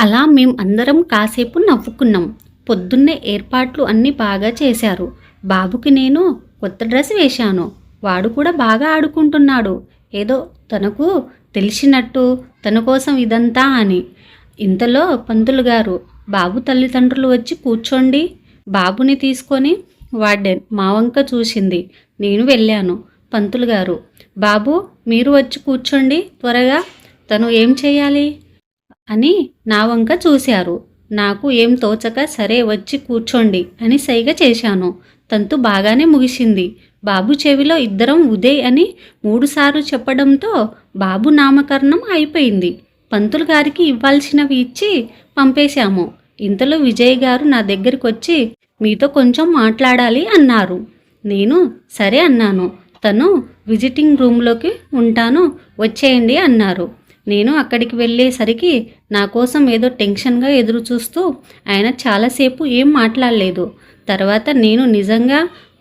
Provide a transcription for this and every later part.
అలా మేము అందరం కాసేపు నవ్వుకున్నాం. పొద్దున్నే ఏర్పాట్లు అన్నీ బాగా చేశారు. బాబుకి నేను కొత్త డ్రెస్ వేశాను. వాడు కూడా బాగా ఆడుకుంటున్నాడు. ఏదో తనకు తెలిసినట్టు తన కోసం ఇదంతా అని. ఇంతలో పంతులు గారు, బాబు తల్లిదండ్రులు వచ్చి కూర్చోండి. బాబుని తీసుకొని వార్డెన్ మా వంక చూసింది. నేను వెళ్ళాను. పంతులు గారు, బాబు మీరు వచ్చి కూర్చోండి త్వరగా. తను ఏం చేయాలి అని నా వంక చూశారు. నాకు ఏం తోచక సరే వచ్చి కూర్చోండి అని సైగ చేశాను. తంతు బాగానే ముగిసింది. బాబు చెవిలో ఇద్దరం ఉదయ్ అని 3 సార్లు చెప్పడంతో బాబు నామకరణం అయిపోయింది. పంతులు గారికి ఇవ్వాల్సినవి ఇచ్చి పంపేశాము. ఇంతలో విజయ్ గారు నా దగ్గరికి వచ్చి మీతో కొంచెం మాట్లాడాలి అన్నారు. నేను సరే అన్నాను. తను విజిటింగ్ రూమ్లోకి ఉంటాను వచ్చేయండి అన్నారు. నేను అక్కడికి వెళ్ళేసరికి నా కోసం ఏదో టెన్షన్గా ఎదురు చూస్తూ ఆయన చాలాసేపు ఏం మాట్లాడలేదు. తర్వాత నేను నిజంగా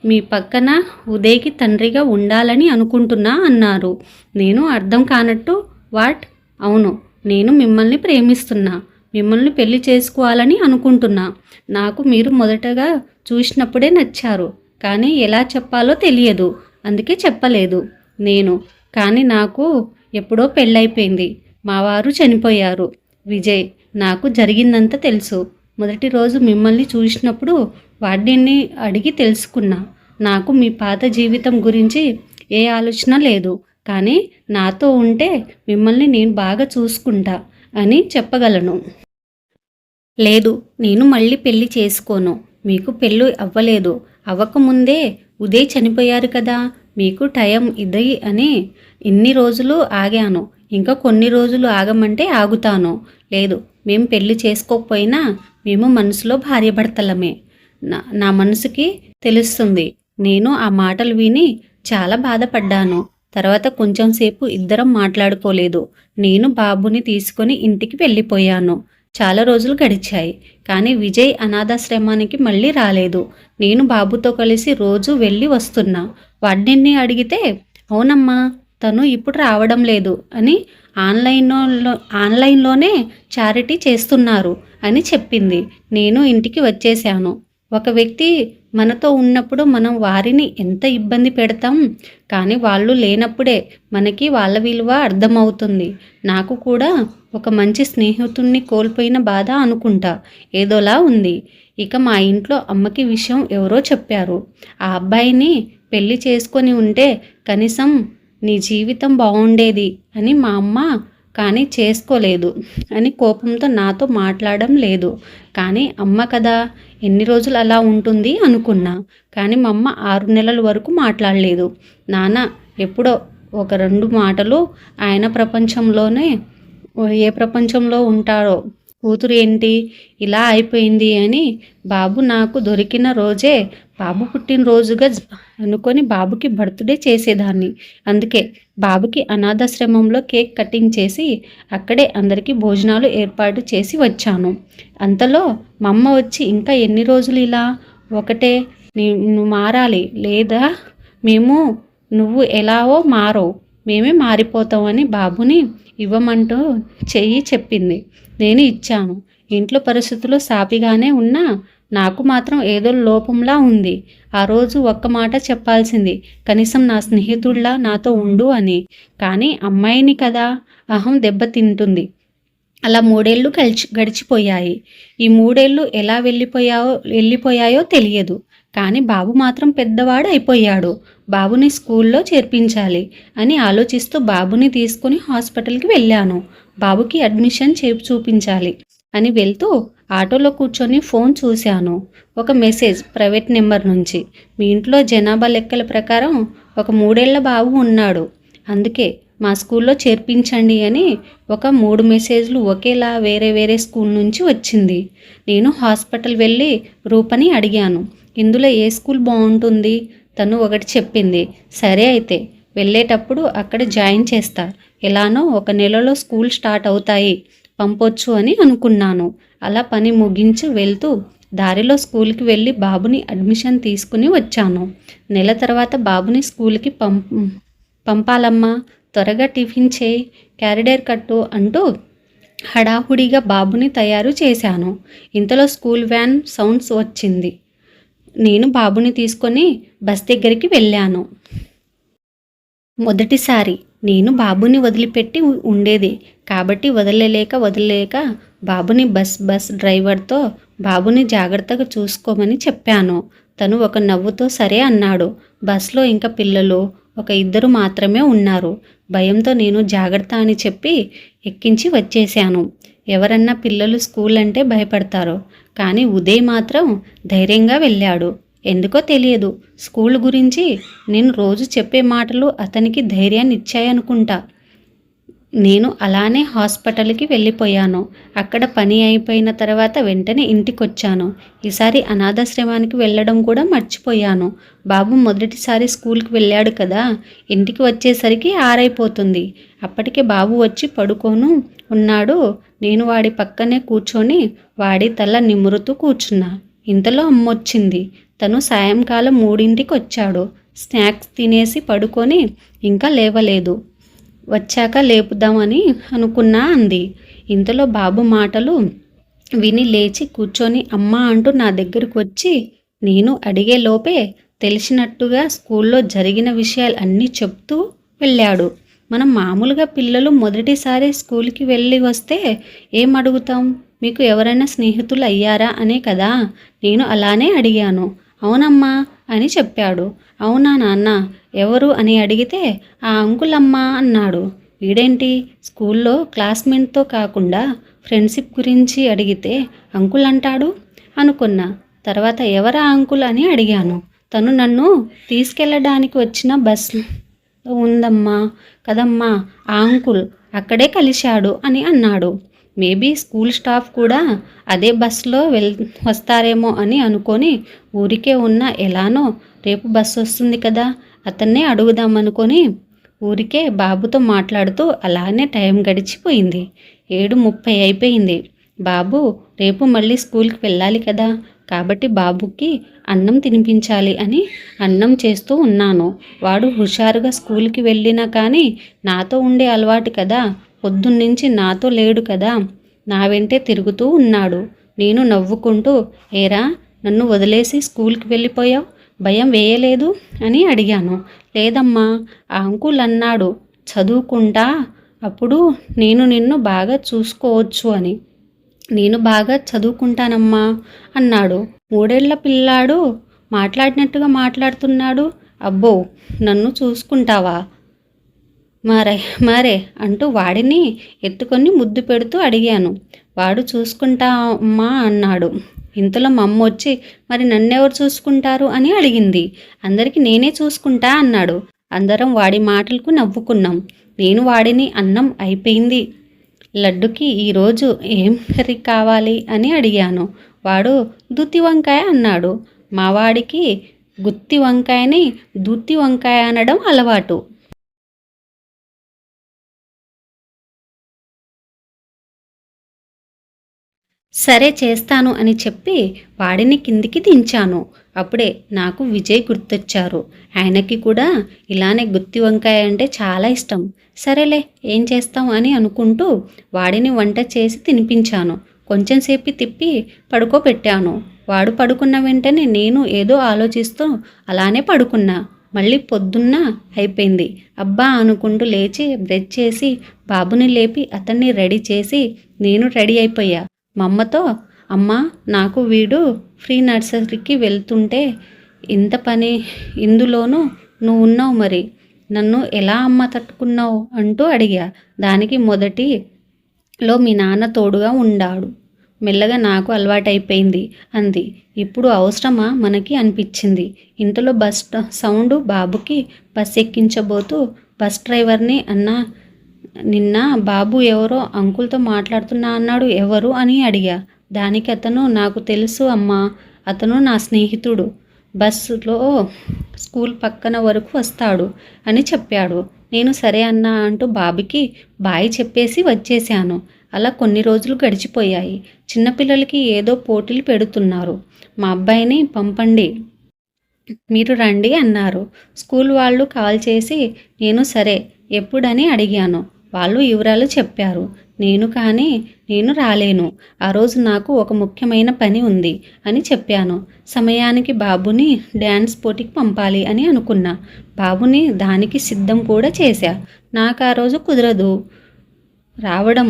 మీ పక్కన ఉదయ్కి తండ్రిగా ఉండాలని అనుకుంటున్నా అన్నారు. నేను అర్థం కానట్టు వాట్? అవును, నేను మిమ్మల్ని ప్రేమిస్తున్నా, మిమ్మల్ని పెళ్లి చేసుకోవాలని అనుకుంటున్నా. నాకు మీరు మొదటగా చూసినప్పుడే నచ్చారు, కానీ ఎలా చెప్పాలో తెలియదు, అందుకే చెప్పలేదు నేను. కానీ నాకు ఎప్పుడో పెళ్ళైపోయింది. మా వారు చనిపోయారు. విజయ్, నాకు జరిగిందంతా తెలుసు. మొదటి రోజు మిమ్మల్ని చూసినప్పుడు వాడిని అడిగి తెలుసుకున్నా. నాకు మీ పాత జీవితం గురించి ఏ ఆలోచన లేదు, కానీ నాతో ఉంటే మిమ్మల్ని నేను బాగా చూసుకుంటా అని చెప్పగలను. లేదు, నేను మళ్ళీ పెళ్లి చేసుకోను. మీకు పెళ్ళి అవ్వలేదు. అవ్వకముందే ఉదయ్ చనిపోయారు కదా, మీకు టైం ఇది అని ఇన్ని రోజులు ఆగాను. ఇంకా కొన్ని రోజులు ఆగమంటే ఆగుతాను. లేదు, మేము పెళ్లి చేసుకోకపోయినా మేము మనసులో భార్యాభర్తలమే. నా మనసుకి తెలుస్తుంది. నేను ఆ మాటలు విని చాలా బాధపడ్డాను. తర్వాత కొంచెం సేపు ఇద్దరం మాట్లాడుకోలేదు. నేను బాబుని తీసుకొని ఇంటికి వెళ్ళిపోయాను. చాలా రోజులు గడిచాయి, కానీ విజయ్ అనాథాశ్రమానికి మళ్ళీ రాలేదు. నేను బాబుతో కలిసి రోజు వెళ్ళి వస్తున్నా. వాడిని అడిగితే అవునమ్మా, తను ఇప్పుడు రావడం లేదు అని ఆన్లైన్లోనే చారిటీ చేస్తున్నారు అని చెప్పింది. నేను ఇంటికి వచ్చేసాను. ఒక వ్యక్తి మనతో ఉన్నప్పుడు మనం వారిని ఎంత ఇబ్బంది పెడతాం, కానీ వాళ్ళు లేనప్పుడే మనకి వాళ్ళ విలువ అర్థమవుతుంది. నాకు కూడా ఒక మంచి స్నేహితుడిని కోల్పోయిన బాధ అనుకుంటా ఏదోలా ఉంది. ఇక మా ఇంట్లో అమ్మకి విషయం ఎవరో చెప్పారు. ఆ అబ్బాయిని పెళ్లి చేసుకొని ఉంటే కనీసం నీ జీవితం బాగుండేది అని మా అమ్మ, కానీ చేసుకోలేదు అని కోపంతో నాతో మాట్లాడడం లేదు. కానీ అమ్మ కదా, ఎన్ని రోజులు అలా ఉంటుంది అనుకున్నా. కానీ మా అమ్మ 6 నెలల వరకు మాట్లాడలేదు. నాన్న ఎప్పుడో ఒక 2 మాటలు ఆయన ప్రపంచంలోనే ఏ ప్రపంచంలో ఉంటారో, కూతురు ఏంటి ఇలా అయిపోయింది అని. బాబు నాకు దొరికిన రోజే బాబు పుట్టినరోజుగా అనుకొని బాబుకి బర్త్డే చేసేదాన్ని. అందుకే బాబుకి అనాథాశ్రమంలో కేక్ కటింగ్ చేసి అక్కడే అందరికీ భోజనాలు ఏర్పాటు చేసి వచ్చాను. అంతలో మా అమ్మ వచ్చి ఇంకా ఎన్ని రోజులు ఇలా? ఒకటే, నువ్వు మారాలి, లేదా మేము నువ్వు ఎలావో మారవు, మేమే మారిపోతామని బాబుని ఇవ్వమంటూ చెయ్యి చెప్పింది. నేను ఇచ్చాను. ఇంట్లో పరిస్థితులు సాపిగానే ఉన్నా నాకు మాత్రం ఏదో లోపంలా ఉంది. ఆ రోజు ఒక్క మాట చెప్పాల్సింది, కనీసం నా స్నేహితుడిలా నాతో ఉండు అని. కానీ అమ్మాయిని కదా, అహం దెబ్బతింటుంది. అలా 3 ఏళ్ళు గడిచిపోయాయి. ఈ 3 ఏళ్ళు ఎలా వెళ్ళిపోయాయో తెలియదు. కానీ బాబు మాత్రం పెద్దవాడు అయిపోయాడు. బాబుని స్కూల్లో చేర్పించాలి అని ఆలోచిస్తూ బాబుని తీసుకుని హాస్పిటల్కి వెళ్ళాను. బాబుకి అడ్మిషన్ చూపించాలి అని వెళ్తూ ఆటోలో కూర్చొని ఫోన్ చూశాను. ఒక మెసేజ్ ప్రైవేట్ నెంబర్ నుంచి. మీ ఇంట్లో జనాభా లెక్కల ప్రకారం ఒక 3 ఏళ్ల బాబు ఉన్నాడు, అందుకే మా స్కూల్లో చేర్పించండి అని ఒక 3 మెసేజ్లు ఒకేలా వేరే వేరే స్కూల్ నుంచి వచ్చింది. నేను హాస్పిటల్ వెళ్ళి రూపని అడిగాను, ఇందులో ఏ స్కూల్ బాగుంటుంది? తను ఒకటి చెప్పింది. సరే అయితే వెళ్ళేటప్పుడు అక్కడ జాయిన్ చేస్తా, ఎలానో 1 నెలలో స్కూల్ స్టార్ట్ అవుతాయి, పంపొచ్చు అని అనుకున్నాను. అలా పని ముగించి వెళ్తూ దారిలో స్కూల్కి వెళ్ళి బాబుని అడ్మిషన్ తీసుకుని వచ్చాను. నెల తర్వాత బాబుని స్కూల్కి పంపాలమ్మా, త్వరగా టిఫిన్ చేయి, క్యారిడర్ కట్టు అంటూ హడావుడిగా బాబుని తయారు చేశాను. ఇంతలో స్కూల్ వ్యాన్ సౌండ్స్ వచ్చింది. నేను బాబుని తీసుకొని బస్ దగ్గరికి వెళ్ళాను. మొదటిసారి నేను బాబుని వదిలిపెట్టి ఉండేది కాబట్టి వదలలేక బాబుని బస్ డ్రైవర్తో బాబుని జాగ్రత్తగా చూసుకోమని చెప్పాను. తను ఒక నవ్వుతో సరే అన్నాడు. బస్లో ఇంకా పిల్లలు ఒక ఇద్దరు మాత్రమే ఉన్నారు. భయంతో నేను జాగ్రత్త అని చెప్పి ఎక్కించి వచ్చేశాను. ఎవరన్నా పిల్లలు స్కూల్ అంటే భయపడతారు, కానీ ఉదయ్ మాత్రం ధైర్యంగా వెళ్ళాడు. ఎందుకో తెలియదు, స్కూల్ గురించి నేను రోజు చెప్పే మాటలు అతనికి ధైర్యాన్ని ఇచ్చాయనుకుంటా. నేను అలానే హాస్పిటల్కి వెళ్ళిపోయాను. అక్కడ పని అయిపోయిన తర్వాత వెంటనే ఇంటికొచ్చాను. ఈసారి అనాథాశ్రమానికి వెళ్ళడం కూడా మర్చిపోయాను. బాబు మొదటిసారి స్కూల్కి వెళ్ళాడు కదా, ఇంటికి వచ్చేసరికి 6 అయిపోతుంది. అప్పటికే బాబు వచ్చి పడుకోను ఉన్నాడు. నేను వాడి పక్కనే కూర్చొని వాడి తల నిమురుతూ కూర్చున్నా. ఇంతలో అమ్మొచ్చింది. తను సాయంకాలం 3ంటికి వచ్చాడు. స్నాక్స్ తినేసి పడుకొని ఇంకా లేవలేదు. వచ్చాక లేపుదామని అనుకున్నా అంది. ఇంతలో బాబు మాటలు విని లేచి కూర్చొని అమ్మా అంటూ నా దగ్గరకు వచ్చి నేను అడిగే లోపే తెలిసినట్టుగా స్కూల్లో జరిగిన విషయాలు అన్నీ చెప్తూ వెళ్ళాడు. మనం మామూలుగా పిల్లలు మొదటిసారి స్కూల్కి వెళ్ళి వస్తే ఏం అడుగుతాం? మీకు ఎవరైనా స్నేహితులు అయ్యారా అనే కదా. నేను అలానే అడిగాను. అవునమ్మా అని చెప్పాడు. అవునా నాన్న, ఎవరు అని అడిగితే ఆ అంకుల్ అమ్మా అన్నాడు. వీడేంటి స్కూల్లో క్లాస్మేట్తో కాకుండా ఫ్రెండ్షిప్ గురించి అడిగితే అంకుల్ అంటాడు అనుకున్నా. తర్వాత ఎవరా అంకుల్ అని అడిగాను. తను నన్ను తీసుకెళ్ళడానికి వచ్చిన బస్ ఉందమ్మా కదమ్మా, ఆ అంకుల్ అక్కడే కలిశాడు అని అన్నాడు. మేబీ స్కూల్ స్టాఫ్ కూడా అదే బస్సులో వస్తారేమో అని అనుకొని ఊరికే ఉన్న ఎలానో రేపు బస్సు వస్తుంది కదా అతన్నే అడుగుదామనుకొని ఊరికే బాబుతో మాట్లాడుతూ అలానే టైం గడిచిపోయింది. 7:30 అయిపోయింది. బాబు రేపు మళ్ళీ స్కూల్కి వెళ్ళాలి కదా, కాబట్టి బాబుకి అన్నం తినిపించాలి అని అన్నం చేస్తూ ఉన్నాను. వాడు హుషారుగా స్కూల్కి వెళ్ళినా కానీ నాతో ఉండే అలవాటు కదా, పొద్దున్నుంచి నాతో లేడు కదా, నా వెంటే తిరుగుతూ ఉన్నాడు. నేను నవ్వుకుంటూ ఏరా నన్ను వదిలేసి స్కూల్కి వెళ్ళిపోయావు, భయం వేయలేదు అని అడిగాను. లేదమ్మా, ఆ అంకుల్ అన్నాడు చదువుకుంటా అప్పుడు నేను నిన్ను బాగా చూసుకోవచ్చు అని. నేను బాగా చదువుకుంటానమ్మా అన్నాడు. 3 ఏళ్ల పిల్లాడు మాట్లాడినట్టుగా మాట్లాడుతున్నాడు. అబ్బో, నన్ను చూసుకుంటావా మరే అంటూ వాడిని ఎత్తుకొని ముద్దు పెడుతూ అడిగాను. వాడు చూసుకుంటా అమ్మా అన్నాడు. ఇంతలో మా అమ్మ వచ్చి మరి నన్నెవరు చూసుకుంటారు అని అడిగింది. అందరికీ నేనే చూసుకుంటా అన్నాడు. అందరం వాడి మాటలకు నవ్వుకున్నాం. నేను వాడిని అన్నం అయిపోయింది, లడ్డుకి ఈరోజు ఏం కర్రీ కావాలి అని అడిగాను. వాడు దూతి వంకాయ అన్నాడు. మా వాడికి గుత్తి వంకాయని దూతి వంకాయ అనడం అలవాటు. సరే చేస్తాను అని చెప్పి వాడిని కిందికి దించాను. అప్పుడే నాకు విజయ్ గుర్తొచ్చారు. ఆయనకి కూడా ఇలానే గుత్తి వంకాయ అంటే చాలా ఇష్టం. సరేలే ఏం చేస్తాం అని అనుకుంటూ వాడిని వంట చేసి తినిపించాను. కొంచెంసేపు తిప్పి పడుకోబెట్టాను. వాడు పడుకున్న వెంటనే నేను ఏదో ఆలోచిస్తూ అలానే పడుకున్నా. మళ్ళీ పొద్దున్న అయిపోయింది. అబ్బా అనుకుంటూ లేచి బ్రష్ చేసి బాబుని లేపి అతన్ని రెడీ చేసి నేను రెడీ అయిపోయా. మా అమ్మతో అమ్మ నాకు వీడు ఫ్రీ నర్సరీకి వెళ్తుంటే ఇంత పని ఇందులోనూ నువ్వు ఉన్నావు, మరి నన్ను ఎలా అమ్మ తట్టుకున్నావు అంటూ అడిగా. దానికి మొదటిలో మీ నాన్న తోడుగా ఉండాడు, మెల్లగా నాకు అలవాటైపోయింది అంది. ఇప్పుడు అవసరమా మనకి అనిపించింది. ఇంతలో బస్ సౌండ్ బాబుకి బస్ ఎక్కించబోతూ బస్ డ్రైవర్ని అన్నా నిన్న బాబు ఎవరో అంకుల్తో మాట్లాడుతున్నా అన్నాడు, ఎవరు అని అడిగా. దానికి అతను నాకు తెలుసు అమ్మా, అతను నా స్నేహితుడు, బస్సులో స్కూల్ పక్కన వరకు వస్తాడు అని చెప్పాడు. నేను సరే అన్నా అంటూ బాబుకి బాయ్ చెప్పేసి వచ్చేసాను. అలా కొన్ని రోజులు గడిచిపోయాయి. చిన్నపిల్లలకి ఏదో పోటీలు పెడుతున్నారు. మా అబ్బాయిని పంపండి, మీరు రండి అన్నారు. స్కూల్ వాళ్ళు కాల్ చేసి నేను సరే ఎప్పుడని అడిగాను. వాళ్ళు వివరాలు చెప్పారు. నేను రాలేను. ఆ రోజు నాకు ఒక ముఖ్యమైన పని ఉంది అని చెప్పాను. సమయానికి బాబుని డ్యాన్స్ పోటీకి పంపాలి అని అనుకున్నా. బాబుని దానికి సిద్ధం కూడా చేశా. నాకు ఆ రోజు కుదరదు రావడం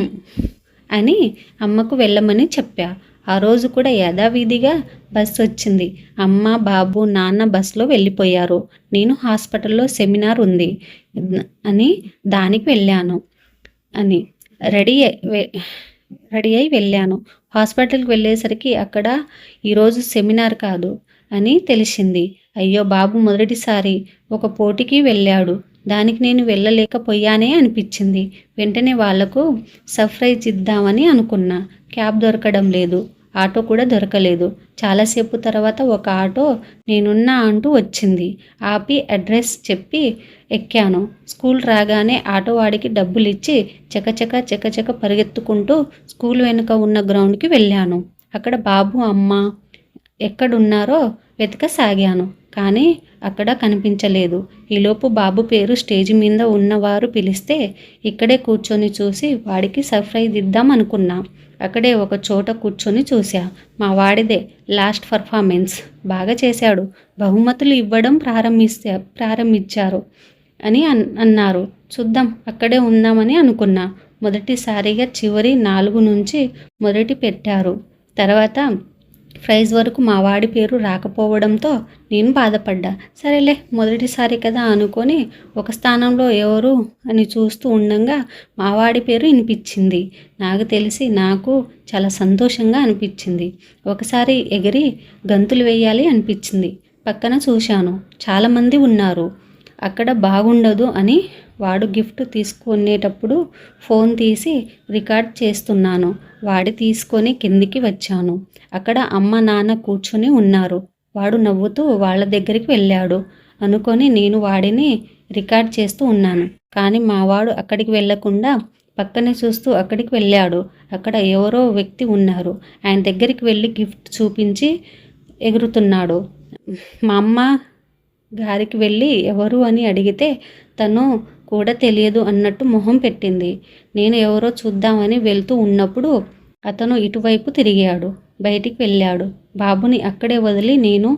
అని అమ్మకు వెళ్ళమని చెప్పా. ఆ రోజు కూడా యథావిధిగా బస్సు వచ్చింది. అమ్మ, బాబు, నాన్న బస్సులో వెళ్ళిపోయారు. నేను హాస్పిటల్లో సెమినార్ ఉంది అని దానికి వెళ్ళాను అని రెడీ అయి వెళ్ళాను. హాస్పిటల్కి వెళ్ళేసరికి అక్కడ ఈరోజు సెమినార్ కాదు అని తెలిసింది. అయ్యో, బాబు మొదటిసారి ఒక పోటీకి వెళ్ళాడు. దానికి నేను వెళ్ళలేకపోయానే అనిపించింది. వెంటనే వాళ్లకు సర్ప్రైజ్ ఇద్దామని అనుకున్నా. క్యాబ్ దొరకడం లేదు, ఆటో కూడా దొరకలేదు. చాలాసేపు తర్వాత ఒక ఆటో నేనున్నా అంటూ వచ్చింది. ఆపి అడ్రస్ చెప్పి ఎక్కాను. స్కూల్ రాగానే ఆటో వాడికి డబ్బులు ఇచ్చి చకచక పరిగెత్తుకుంటూ స్కూల్ వెనుక ఉన్న గ్రౌండ్కి వెళ్ళాను. అక్కడ బాబు, అమ్మ ఎక్కడున్నారో వెతకసాగాను. కానీ అక్కడ కనిపించలేదు. ఈలోపు బాబు పేరు స్టేజి మీద ఉన్నవారు పిలిస్తే ఇక్కడే కూర్చొని చూసి వాడికి సర్ప్రైజ్ ఇద్దాం అనుకున్నా. అక్కడే ఒక చోట కూర్చొని చూసా. మా వాడిదే లాస్ట్ పర్ఫార్మెన్స్. బాగా చేశాడు, బహుమతులు ఇవ్వడం ప్రారంభించారు అని అన్నారు. చూద్దాం, అక్కడే ఉందామని అనుకున్నా. మొదటిసారిగా చివరి 4 నుంచి మొదటి పెట్టారు. తర్వాత ప్రైజ్ వరకు మా వాడి పేరు రాకపోవడంతో నేను బాధపడ్డా. సరేలే, మొదటిసారి కదా అనుకొని ఒక స్థానంలో ఎవరు అని చూస్తూ ఉండంగా మా వాడి పేరు వినిపించింది. నాకు చాలా సంతోషంగా అనిపించింది. ఒకసారి ఎగిరి గంతులు వేయాలి అనిపించింది. పక్కన చూశాను, చాలామంది ఉన్నారు. అక్కడ బాగుండదు అని వాడు గిఫ్ట్ తీసుకునేటప్పుడు ఫోన్ తీసి రికార్డ్ చేస్తున్నాను. వాడి తీసుకొని కిందికి వచ్చాను. అక్కడ అమ్మ, నాన్న కూర్చొని ఉన్నారు. వాడు నవ్వుతూ వాళ్ళ దగ్గరికి వెళ్ళాడు అనుకొని నేను వాడిని రికార్డ్ చేస్తూ ఉన్నాను. కానీ మా వాడు అక్కడికి వెళ్ళకుండా పక్కనే చూస్తూ అక్కడికి వెళ్ళాడు. అక్కడ ఎవరో వ్యక్తి ఉన్నారు. ఆయన దగ్గరికి వెళ్ళి గిఫ్ట్ చూపించి ఎగురుతున్నాడు. మా అమ్మ గారికి వెళ్ళి ఎవరు అని అడిగితే తను కూడా తెలియదు అన్నట్టు మొహం పెట్టింది. నేను ఎవరో చూద్దామని వెళ్తూ ఉన్నప్పుడు అతను ఇటువైపు తిరిగాడు, బయటికి వెళ్ళాడు. బాబుని అక్కడే వదిలి నేను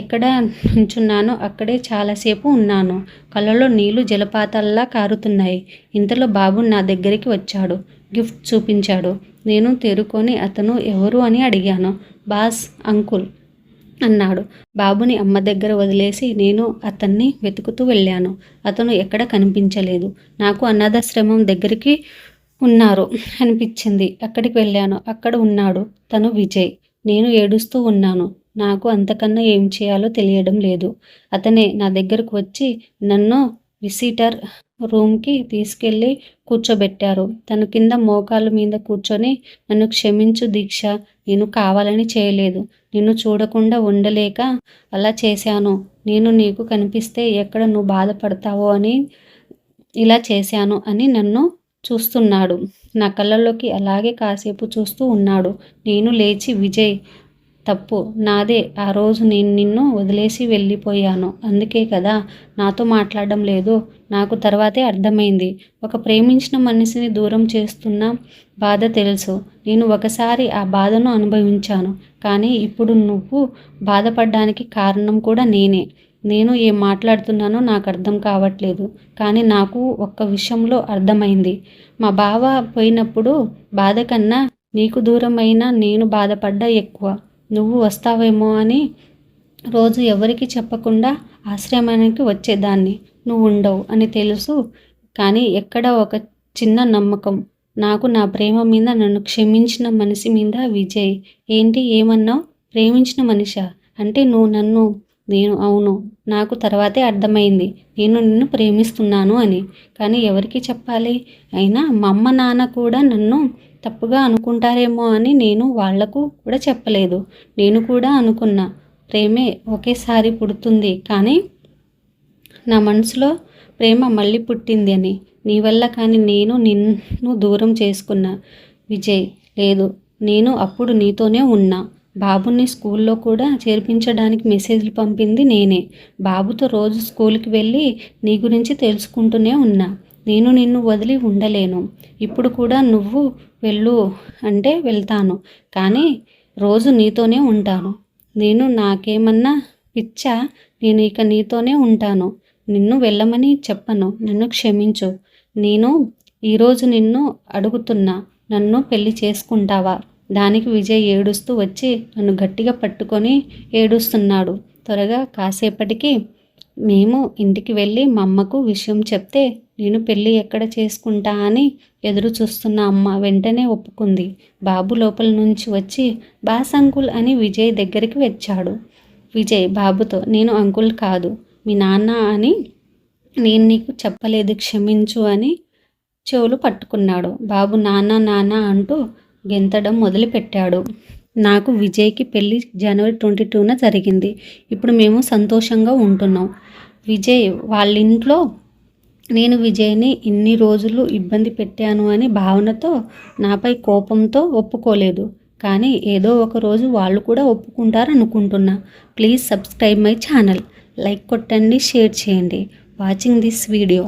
ఎక్కడ నుంచున్నానో అక్కడే చాలాసేపు ఉన్నాను. కళ్ళలో నీళ్లు జలపాతాల్లా కారుతున్నాయి. ఇంతలో బాబు నా దగ్గరికి వచ్చాడు, గిఫ్ట్ చూపించాడు. నేను తేరుకొని అతను ఎవరు అని అడిగాను. బాస్, అంకుల్ అన్నాడు. బాబుని అమ్మ దగ్గర వదిలేసి నేను అతన్ని వెతుకుతూ వెళ్ళాను. అతను ఎక్కడ కనిపించలేదు. నాకు అనాథాశ్రమం దగ్గరికి ఉన్నారు అనిపించింది. అక్కడికి వెళ్ళాను. అక్కడ ఉన్నాడు. తను విజయ్. నేను ఏడుస్తూ ఉన్నాను. నాకు అంతకన్నా ఏం చేయాలో తెలియడం లేదు. అతనే నా దగ్గరకు వచ్చి నన్ను విజిటర్ రూమ్కి తీసుకెళ్ళి కూర్చోబెట్టారు. తను కింద మోకాళ్ళ మీద కూర్చొని నన్ను క్షమించు దీక్ష, నేను కావాలని చేయలేదు. నిన్ను చూడకుండా ఉండలేక అలా చేశాను. నేను నీకు కనిపిస్తే ఎక్కడ నువ్వు బాధపడతావో అని ఇలా చేశాను అని నన్ను చూస్తున్నాడు. నా కళ్ళల్లోకి అలాగే కాసేపు చూస్తూ ఉన్నాడు. నేను లేచి, విజయ్, తప్పు నాదే. ఆ రోజు నేను నిన్ను వదిలేసి వెళ్ళిపోయాను. అందుకే కదా నాతో మాట్లాడడం లేదు. నాకు తర్వాతే అర్థమైంది. ఒక ప్రేమించిన మనిషిని దూరం చేస్తున్న బాధ తెలుసు. నేను ఒకసారి ఆ బాధను అనుభవించాను. కానీ ఇప్పుడు నువ్వు బాధపడడానికి కారణం కూడా నేనే. నేను ఏం మాట్లాడుతున్నానో నాకు అర్థం కావట్లేదు. కానీ నాకు ఒక్క విషయంలో అర్థమైంది. మా బావ పోయినప్పుడు బాధ కన్నా నీకు దూరమైన నేను బాధపడ్డా ఎక్కువ. నువ్వు వస్తావేమో అని రోజు ఎవరికి చెప్పకుండా ఆశ్రమానికి వచ్చేదాన్ని. నువ్వు ఉండవు అని తెలుసు. కానీ ఎక్కడ ఒక చిన్న నమ్మకం. నాకు నా ప్రేమ మీద, నన్ను క్షమించిన మనిషి మీద. విజయ్, ఏంటి ఏమన్నావు? ప్రేమించిన మనిషా అంటే నువ్వు నన్ను? నేను అవును. నాకు తర్వాతే అర్థమైంది నేను నిన్ను ప్రేమిస్తున్నాను అని. కానీ ఎవరికి చెప్పాలి? అయినా మా అమ్మ నాన్న కూడా నన్ను తప్పుగా అనుకుంటారేమో అని నేను వాళ్లకు కూడా చెప్పలేదు. నేను కూడా అనుకున్నా ప్రేమే ఒకేసారి పుడుతుంది, కానీ నా మనసులో ప్రేమ మళ్ళీ పుట్టింది అని. నీ వల్ల కానీ నేను నిన్ను దూరం చేసుకున్నా. విజయ్, లేదు, నేను అప్పుడు నీతోనే ఉన్నా. బాబుని స్కూల్లో కూడా చేర్పించడానికి మెసేజ్లు పంపింది నేనే. బాబుతో రోజు స్కూల్కి వెళ్ళి నీ గురించి తెలుసుకుంటూనే ఉన్నా. నేను నిన్ను వదిలి ఉండలేను. ఇప్పుడు కూడా నువ్వు వెళ్ళు అంటే వెళ్తాను, కానీ రోజు నీతోనే ఉంటాను. నేను నాకేమన్నా పిచ్చా? నేను ఇక నీతోనే ఉంటాను. నిన్ను వెళ్ళమని చెప్పను. నన్ను క్షమించు. నేను ఈరోజు నిన్ను అడుగుతున్నా, నన్ను పెళ్లి చేసుకుంటావా? దానికి విజయ్ ఏడుస్తూ వచ్చి నన్ను గట్టిగా పట్టుకొని ఏడుస్తున్నాడు. త్వరగా కాసేపటికి మేము ఇంటికి వెళ్ళి మా అమ్మకు విషయం చెప్తే నేను పెళ్ళి ఎక్కడ చేసుకుంటా అని ఎదురు చూస్తున్న అమ్మ వెంటనే ఒప్పుకుంది. బాబు లోపల నుంచి వచ్చి బాస్ అంకుల్ అని విజయ్ దగ్గరికి వచ్చాడు. విజయ్ బాబుతో, నేను అంకుల్ కాదు, మీ నాన్న అని నేను నీకు చెప్పలేదు, క్షమించు అని చెవులు పట్టుకున్నాడు. బాబు నాన్న నాన్న అంటూ గెంతడం మొదలుపెట్టాడు. నాకు విజయ్కి పెళ్ళి జనవరి 22న జరిగింది. ఇప్పుడు మేము సంతోషంగా ఉంటున్నాం. విజయ్ వాళ్ళింట్లో నేను విజయ్ని ఇన్ని రోజులు ఇబ్బంది పెట్టాను అని భావనతో, నాపై కోపంతో ఒప్పుకోలేదు. కానీ ఏదో ఒక రోజు వాళ్ళు కూడా ఒప్పుకుంటారు అనుకుంటున్నా. Please subscribe my channel. Like కొట్టండి, షేర్ చేయండి. Watching this video.